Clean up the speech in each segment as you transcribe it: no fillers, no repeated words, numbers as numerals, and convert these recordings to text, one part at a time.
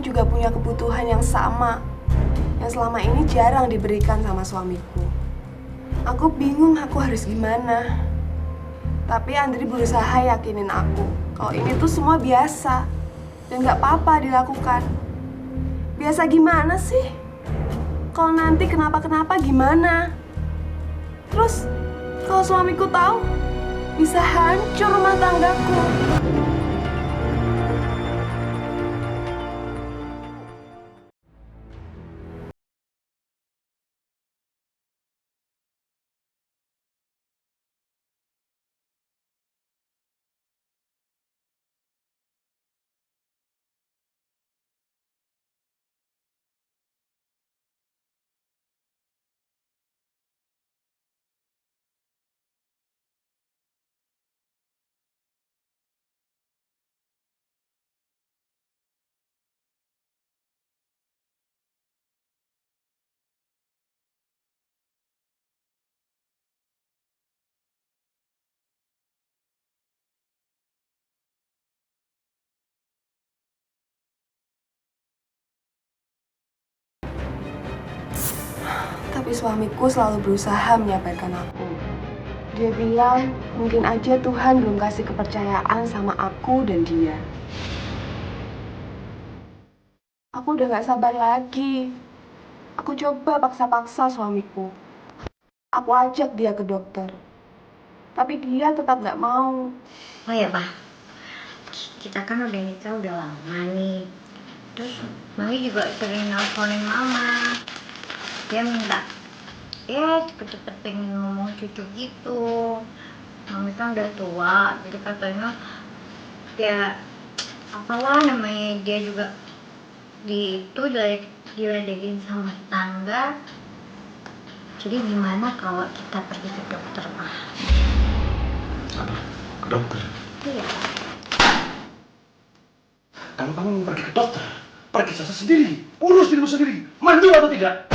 juga punya kebutuhan yang sama, yang selama ini jarang diberikan sama suamiku. Aku bingung aku harus gimana. Tapi Andri berusaha yakinin aku kalau ini tuh semua biasa dan gak apa-apa dilakukan. Biasa gimana sih? Kalau nanti kenapa-kenapa gimana? Terus kalau suamiku tahu, bisa hancur rumah tanggaku. Tapi suamiku selalu berusaha menyabarkan aku. Dia bilang, mungkin aja Tuhan belum kasih kepercayaan sama aku dan dia. Aku udah gak sabar lagi. Aku coba paksa-paksa suamiku. Aku ajak dia ke dokter. Tapi dia tetap gak mau. Oh ya, Pak. Kita kan udah nikah udah lama nih. Terus Mami juga sering nelfonin Mama. Dia minta, ya cepet-cepet pengen ngomong cucu gitu. Mami kan udah tua, jadi katanya ya apalah namanya dia juga diledekin sama tetangga. Jadi gimana kalau kita pergi ke dokter, Pak? Apa? Ke dokter? Iya. Kalau kamu mau pergi ke dokter, pergi saja sendiri. Urus dirimu sendiri. Mandul atau tidak?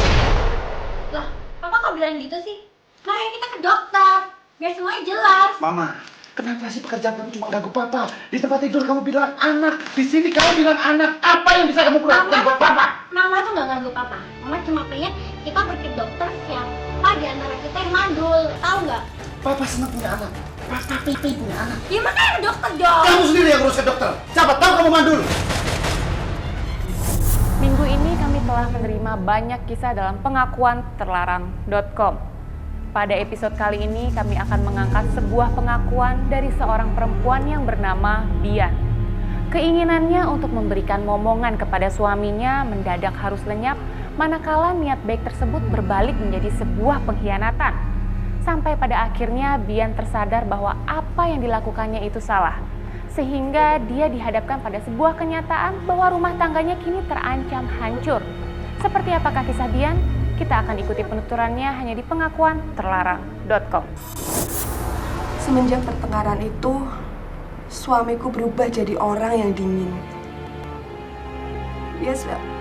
Lah, Papa kok bilang gitu sih? Nah, kita ke dokter, biar semuanya jelas. Mama, kenapa sih pekerjaan kamu cuma ganggu papa? Di tempat tidur kamu bilang anak, di sini kamu bilang anak. Apa yang bisa kamu lakukan buat papa? Mama tuh gak ganggu Papa. Mama cuma pengen kita pergi ke dokter siapa di antara kita yang mandul. Tahu nggak? Papa senang punya anak. Papa pipi punya anak. Ya makanya ke dokter dong. Kamu sendiri yang urus ke dokter. Siapa tahu kamu mandul. Minggu ini kami telah menerima banyak kisah dalam pengakuan terlarang.com. Pada episode kali ini kami akan mengangkat sebuah pengakuan dari seorang perempuan yang bernama Bian. Keinginannya untuk memberikan momongan kepada suaminya mendadak harus lenyap manakala niat baik tersebut berbalik menjadi sebuah pengkhianatan. Sampai pada akhirnya Bian tersadar bahwa apa yang dilakukannya itu salah. Sehingga dia dihadapkan pada sebuah kenyataan bahwa rumah tangganya kini terancam hancur. Seperti apakah kisah Bian? Kita akan ikuti penuturannya hanya di pengakuan terlarang.com. Semenjak pertengkaran itu, suamiku berubah jadi orang yang dingin. Dia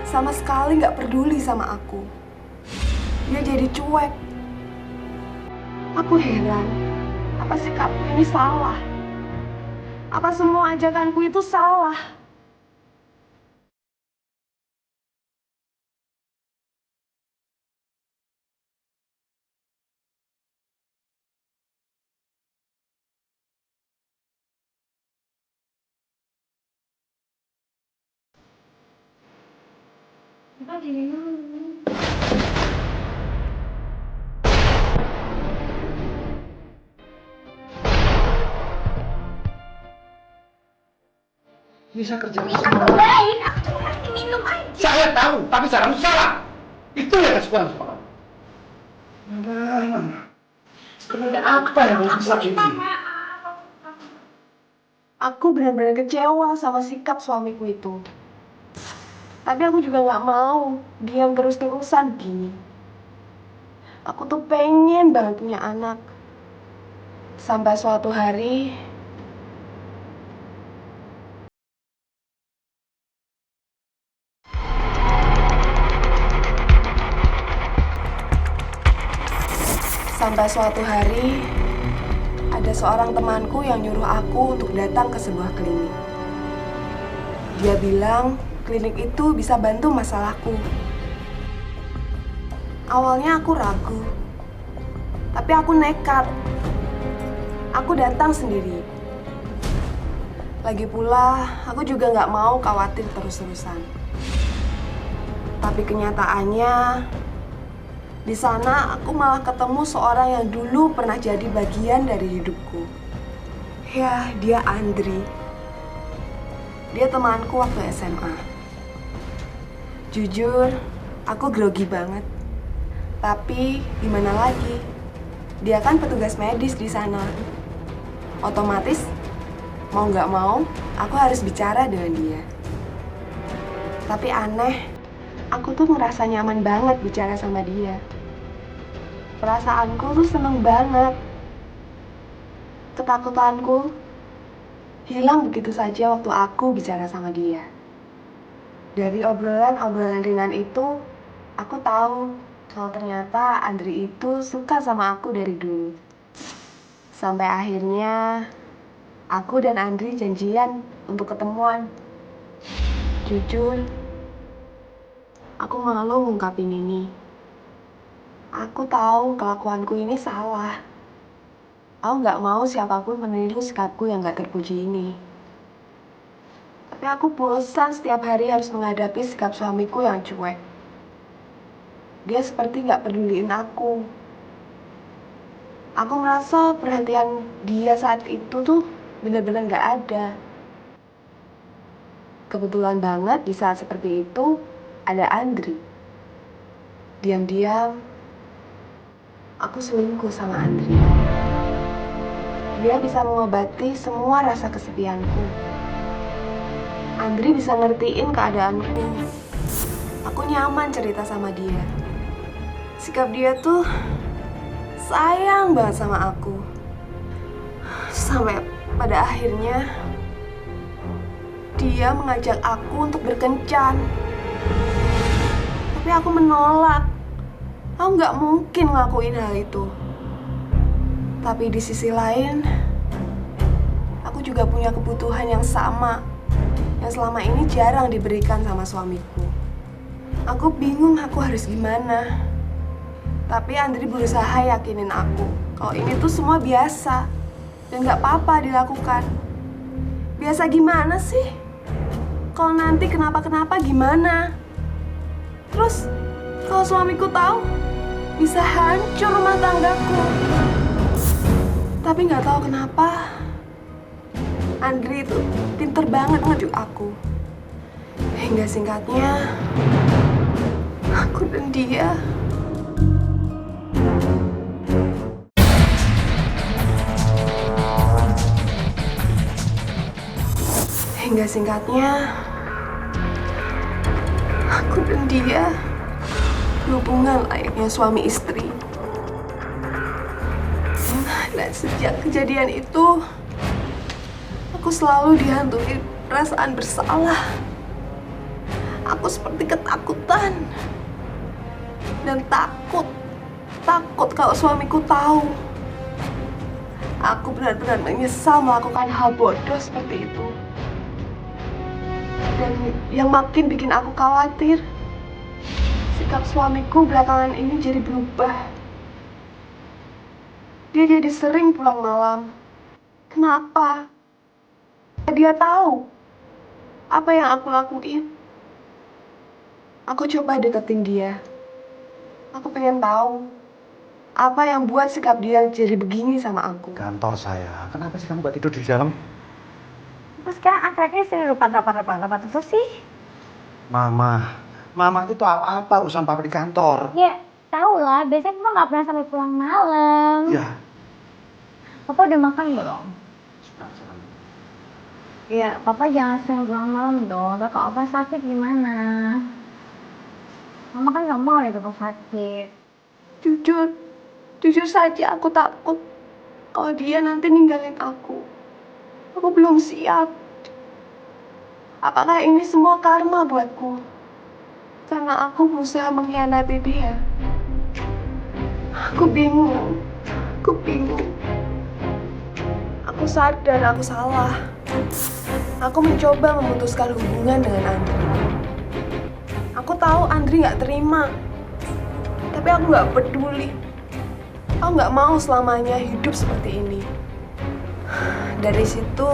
sama sekali gak peduli sama aku. Dia jadi cuek. Aku heran, apa sikapku ini salah? Apa semua ajakanku itu salah? Bisa kerja Aku bersama. baik, aku cuma lagi minum aja. Saya tahu, tapi caramu salah. Itu yang kesukaan sama kamu. Mama, kenapa apa yang harus bisa ini? Aku benar-benar kecewa sama sikap suamiku itu. Tapi aku juga gak mau diam terus-terusan gini. Aku tuh pengen banget punya anak. Sampai suatu hari, ada seorang temanku yang nyuruh aku untuk datang ke sebuah klinik. Dia bilang klinik itu bisa bantu masalahku. Awalnya aku ragu, tapi aku nekat. Aku datang sendiri. Lagi pula, aku juga nggak mau khawatir terus-terusan. Tapi kenyataannya, di sana aku malah ketemu seorang yang dulu pernah jadi bagian dari hidupku. Ya, dia Andri. Dia temanku waktu SMA. Jujur, aku grogi banget. Tapi gimana lagi? Dia kan petugas medis di sana. Otomatis, mau nggak mau, aku harus bicara dengan dia. Tapi aneh, aku tuh ngerasa nyaman banget bicara sama dia. Perasaanku tuh seneng banget. Ketakutanku hilang begitu saja waktu aku bicara sama dia. Dari obrolan-obrolan ringan itu, aku tahu kalau ternyata Andri itu suka sama aku dari dulu. Sampai akhirnya, aku dan Andri janjian untuk ketemuan. Jujur, aku malu ngungkapin ini. Aku tahu kelakuanku ini salah. Aku nggak mau siapapun meniru sikapku yang nggak terpuji ini. Tapi aku bosan setiap hari harus menghadapi sikap suamiku yang cuek. Dia seperti nggak peduliin aku. Aku merasa perhatian dia saat itu tuh benar-benar nggak ada. Kebetulan banget di saat seperti itu ada Andri. Diam-diam, aku selingkuh sama Andri. Dia bisa mengobati semua rasa kesepianku. Andri bisa ngertiin keadaanku. Aku nyaman cerita sama dia. Sikap dia tuh sayang banget sama aku. Sampai pada akhirnya dia mengajak aku untuk berkencan. Tapi aku menolak. Aku nggak mungkin ngelakuin hal itu. Tapi di sisi lain, aku juga punya kebutuhan yang sama, yang selama ini jarang diberikan sama suamiku. Aku bingung aku harus gimana. Tapi Andri berusaha yakinin aku kalau ini tuh semua biasa dan gak apa-apa dilakukan. Biasa gimana sih? Kalau nanti kenapa-kenapa gimana? Terus kalau suamiku tahu, bisa hancur rumah tanggaku. Tapi nggak tahu kenapa Andri itu pinter banget ngejuk aku. Hingga singkatnya, aku dan dia berhubungan layaknya suami istri. Dan sejak kejadian itu, aku selalu dihantui perasaan bersalah. Aku seperti ketakutan. Dan takut kalau suamiku tahu. Aku benar-benar menyesal melakukan hal bodoh seperti itu. Dan yang makin bikin aku khawatir, sikap suamiku belakangan ini jadi berubah. Dia jadi sering pulang malam. Kenapa? Dia tahu apa yang aku lakuin. Aku coba deketin dia. Aku pengen tahu apa yang buat sikap dia jadi begini sama aku. Kantor saya. Kenapa sih kamu gak tidur di dalam? Terus sekarang akhirnya sini rapat itu sih. Mama itu tahu apa urusan papa di kantor? Ya, tahu lah. Biasanya papa nggak pernah sampai pulang malam. Ya. Papa udah makan belum? Iya, papa jangan sering pulang malam dong. Kalau papa sakit gimana? Mama kan nggak mau ya papa sakit. Jujur saja aku takut kalau dia nanti ninggalin aku. Aku belum siap. Apakah ini semua karma buatku? Karena aku berusaha mengkhianati dia. Aku bingung. Aku sadar aku salah. Aku mencoba memutuskan hubungan dengan Andri. tahu Andri nggak terima. Tapi aku nggak peduli. Aku nggak mau selamanya hidup seperti ini. Dari situ,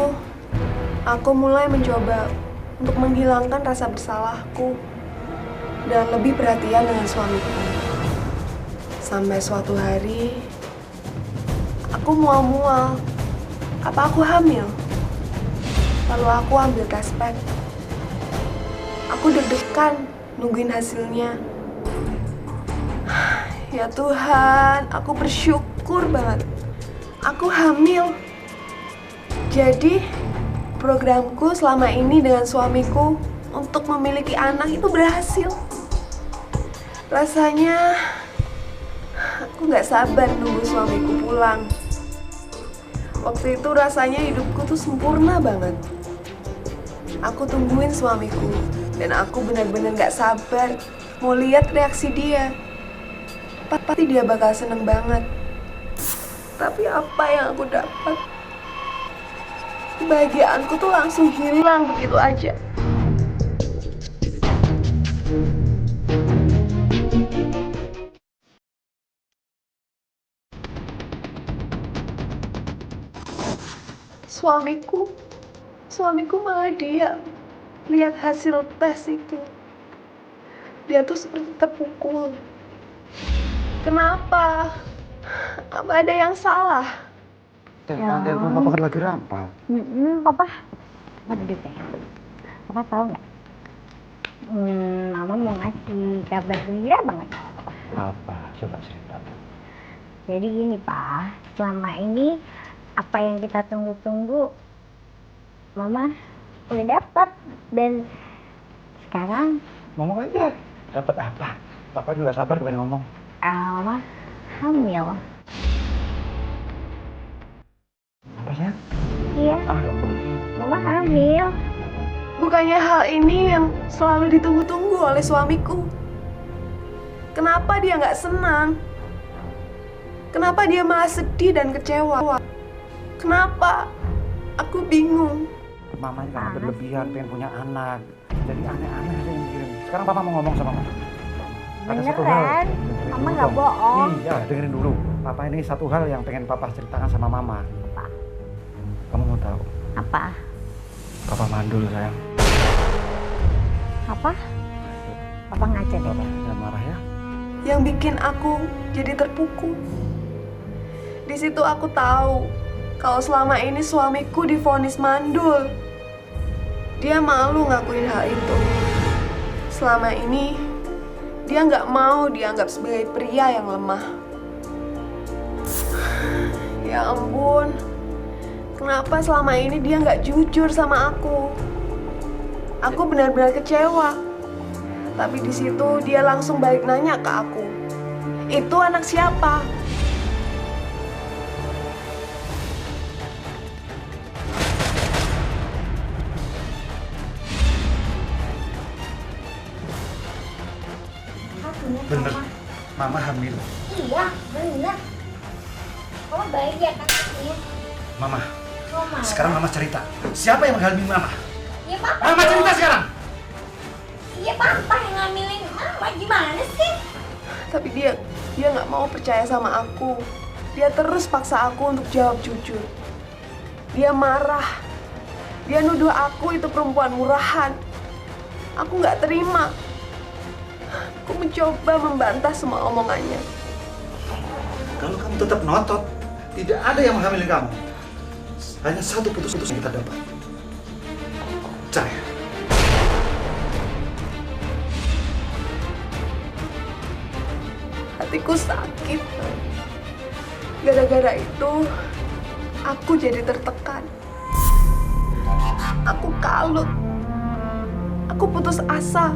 aku mulai mencoba untuk menghilangkan rasa bersalahku dan lebih perhatian dengan suamiku. Sampai suatu hari, aku mual-mual. Apa aku hamil? Lalu aku ambil tes pack. Aku deg-degan nungguin hasilnya. Ya Tuhan, aku bersyukur banget. Aku hamil. Jadi, programku selama ini dengan suamiku untuk memiliki anak itu berhasil. Rasanya, aku gak sabar nunggu suamiku pulang. Waktu itu rasanya hidupku tuh sempurna banget. Aku tungguin suamiku, dan aku benar-benar gak sabar mau lihat reaksi dia. Pasti dia bakal seneng banget. Tapi apa yang aku dapat? Kebahagiaanku tuh langsung hilang begitu aja. Suamiku malah diam lihat hasil tes itu. Dia tuh seperti terpukul. Kenapa? Apa ada yang salah? Telepon papa kan lagi rapat. Papa duduk ya. Papa tahu nggak? Mama mau ngasih kabar gembira banget. Apa? Coba cerita. Jadi gini Pak, selama ini apa yang kita tunggu-tunggu Mama udah dapat, dan sekarang Ngomong aja. Dapat apa? Papa juga sabar pengen ngomong. Mama hamil. Apa sih? Iya, Mama hamil. Bukannya hal ini yang selalu ditunggu-tunggu oleh suamiku? Kenapa dia nggak senang? Kenapa dia malah sedih dan kecewa? Kenapa? Aku bingung. Mama ini karena berlebihan pengen punya anak. Jadi aneh-aneh aja yang mikirin. Sekarang papa mau ngomong sama mama. Ada satu hal. Beneran? Dengerin Mama dulu nggak dong. bohong. Iya, dengerin dulu. Papa ini satu hal yang pengen papa ceritakan sama mama. Apa? Kamu mau tahu? Apa? Papa mandul sayang. Apa? Papa ngaca deh. Papa jangan marah ya. Yang bikin aku jadi terpukul. Di situ aku tahu kalau selama ini suamiku divonis mandul. Dia malu ngakuin hal itu. Selama ini dia nggak mau dianggap sebagai pria yang lemah. Ya ampun, kenapa selama ini dia nggak jujur sama aku? Aku benar-benar kecewa. Tapi di situ dia langsung balik nanya ke aku. Itu anak siapa? Bener. Mama hamil. Iya, bener. Mama baik ya kan katanya. Mama, Mama. sekarang mama cerita. Siapa yang menghamili mama? Ya papa. Mama cerita sekarang. Iya papa yang ngambilin mama, gimana sih? Tapi dia nggak mau percaya sama aku. Dia terus paksa aku untuk jawab jujur. Dia marah. Dia nuduh aku itu perempuan murahan. Aku nggak terima. Aku mencoba membantah semua omongannya. Kalau kamu tetap ngotot, tidak ada yang menghamili kamu. Hanya satu putus yang kita dapat. Percaya. Hatiku sakit. Gara-gara itu, aku jadi tertekan. Aku kalut. Aku putus asa.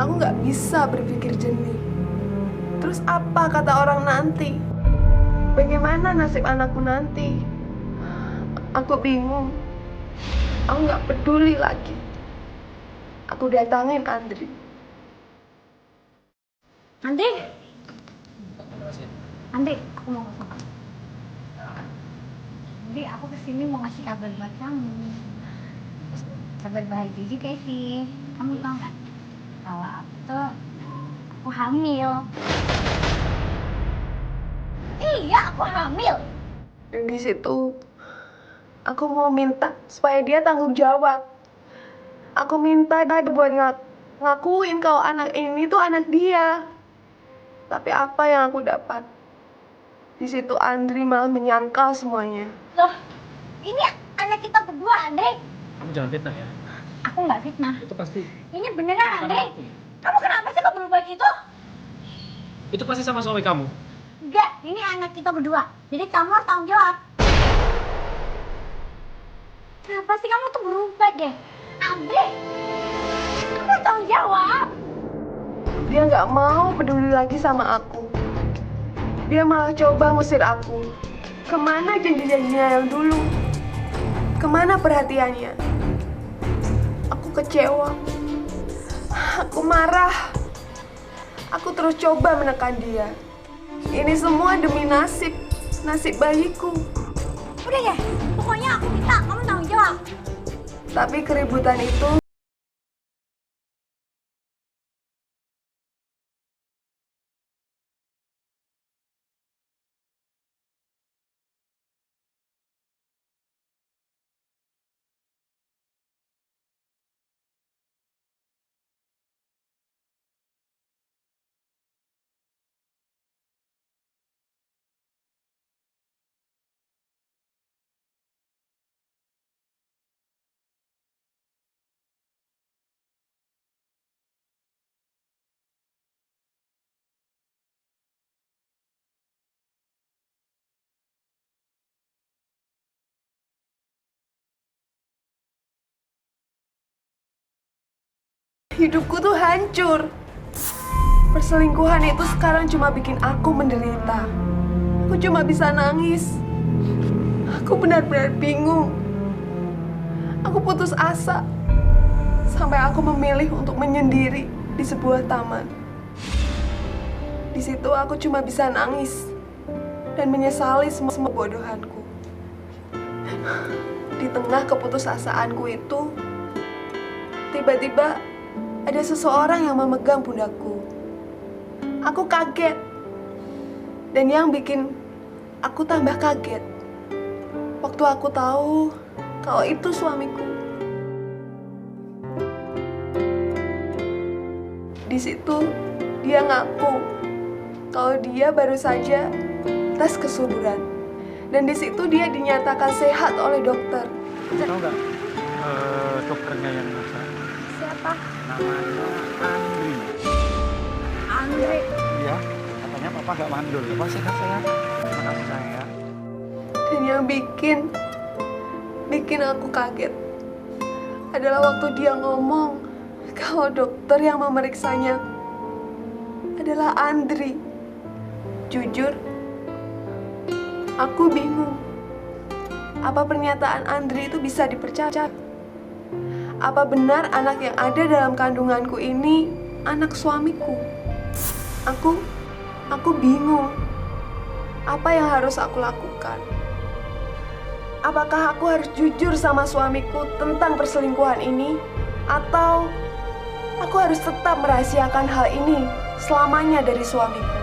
Aku nggak bisa berpikir jernih. Terus apa kata orang nanti? Bagaimana nasib anakku nanti? Aku bingung. Aku nggak peduli lagi. Aku datangin Andri. Andri, aku mau ngomong. Andri, aku kesini mau ngasih kabar buat kamu. Kabar bahagia juga sih. Kamu tau nggak? kalau aku tuh aku hamil. Iya, aku hamil. Dan di situ aku mau minta supaya dia tanggung jawab. Aku minta dia buat ngakuin kalau anak ini tuh anak dia. Tapi apa yang aku dapat? Di situ Andri malah menyangkal semuanya. Loh, ini anak kita berdua, Andre. Kamu jangan fitnah ya. Aku nggak fitnah. Itu pasti. Ini beneran, Andre. Kamu kenapa sih kok berubah gitu? Itu pasti sama suami kamu. Enggak, ini anak kita berdua. Jadi kamu harus tanggung jawab. Kenapa sih kamu tuh berubah deh? Andre, kamu harus tanggung jawab. Dia nggak mau peduli lagi sama aku. Dia malah coba ngusir aku. Kemana janji-janjinya yang dulu? Kemana perhatiannya? Aku kecewa. Aku marah. Aku terus coba menekan dia. Ini semua demi nasib bayiku. Udah deh, pokoknya aku minta kamu tanggung jawab. Tapi keributan itu hidupku tuh hancur. Perselingkuhan itu sekarang cuma bikin aku menderita. Aku cuma bisa nangis. Aku benar-benar bingung. Aku putus asa. Sampai aku memilih untuk menyendiri di sebuah taman. Di situ aku cuma bisa nangis dan menyesali semua kebodohanku. Di tengah keputusasaanku itu, tiba-tiba ada seseorang yang memegang pundakku. Aku kaget. Dan yang bikin aku tambah kaget, waktu aku tahu kalau itu suamiku. Di situ dia ngaku kalau dia baru saja tes kesuburan. Dan di situ dia dinyatakan sehat oleh dokter. Tahu nggak dokternya yang masak? Siapa? Namanya Andri. Andre. Iya, katanya papa nggak mandul. Papa sehat sayang. Terima kasih sayang ya. Dan yang bikin aku kaget adalah waktu dia ngomong kalau dokter yang memeriksanya adalah Andri. Jujur, aku bingung. Apa pernyataan Andri itu bisa dipercaya? Apa benar anak yang ada dalam kandunganku ini anak suamiku? Aku bingung. Apa yang harus aku lakukan? Apakah aku harus jujur sama suamiku tentang perselingkuhan ini? Atau aku harus tetap merahasiakan hal ini selamanya dari suamiku?